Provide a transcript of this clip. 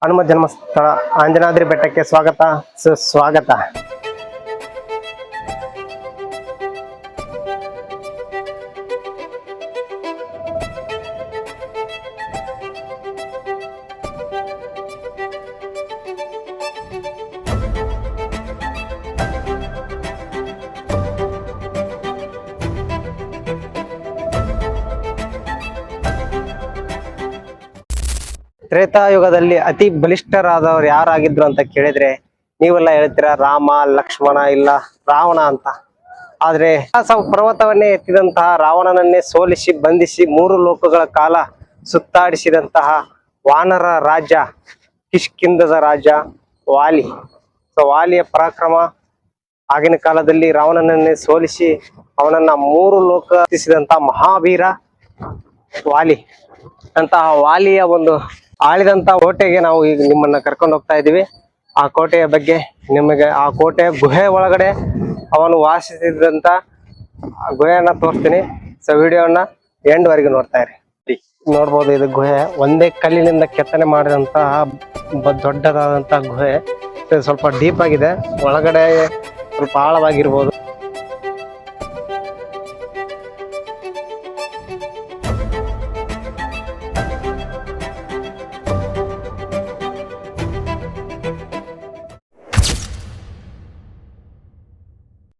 ಹನುಮ ಜನ್ಮಸ್ಥಳ ಅಂಜನಾದ್ರಿ ಬೆಟ್ಟಕ್ಕೆ ಸ್ವಾಗತ ಸುಸ್ವಾಗತ. ತ್ರೇತಾಯುಗದಲ್ಲಿ ಅತಿ ಬಲಿಷ್ಠರಾದವರು ಯಾರಾಗಿದ್ರು ಅಂತ ಕೇಳಿದ್ರೆ ನೀವೆಲ್ಲ ಹೇಳ್ತೀರಾ ರಾಮ, ಲಕ್ಷ್ಮಣ, ಇಲ್ಲ ರಾವಣ ಅಂತ. ಆದ್ರೆ ಪರ್ವತವನ್ನೇ ಎತ್ತಿದಂತಹ ರಾವಣನನ್ನೇ ಸೋಲಿಸಿ ಬಂಧಿಸಿ 3 ಲೋಕಗಳ ಕಾಲ ಸುತ್ತಾಡಿಸಿದಂತಹ ವಾನರ ರಾಜ, ಕಿಷ್ಕಿಂಧದ ರಾಜ ವಾಲಿ. ವಾಲಿಯ ಪರಾಕ್ರಮ ಆಗಿನ ಕಾಲದಲ್ಲಿ ರಾವಣನನ್ನೇ ಸೋಲಿಸಿ ಅವನನ್ನ 3 ಲೋಕ ಎತ್ತಿಸಿದಂತಹ ಮಹಾವೀರ ವಾಲಿ. ಅಂತಹ ವಾಲಿಯ ಒಂದು ಆಳಿದಂತ ಕೋಟೆಗೆ ನಾವು ಈಗ ನಿಮ್ಮನ್ನ ಕರ್ಕೊಂಡು ಹೋಗ್ತಾ ಇದ್ದೀವಿ. ಆ ಕೋಟೆಯ ಬಗ್ಗೆ ನಿಮಗೆ, ಆ ಕೋಟೆಯ ಗುಹೆ ಒಳಗಡೆ ಅವನು ವಾಸಿಸಿದಂತ ಗುಹೆಯನ್ನ ತೋರಿಸ್ತೀನಿ. ಸೊ ವಿಡಿಯೋನ ಎಂಡ್ ವರೆಗೆ ನೋಡ್ತಾ ಇರಿ. ನೋಡ್ಬೋದು, ಇದು ಗುಹೆ ಒಂದೇ ಕಲ್ಲಿನಿಂದ ಕೆತ್ತನೆ ಮಾಡಿದಂತಹ ದೊಡ್ಡದಾದಂತಹ ಗುಹೆ. ಸ್ವಲ್ಪ ಡೀಪ್ ಆಗಿದೆ, ಒಳಗಡೆ ಸ್ವಲ್ಪ ಆಳವಾಗಿರ್ಬೋದು.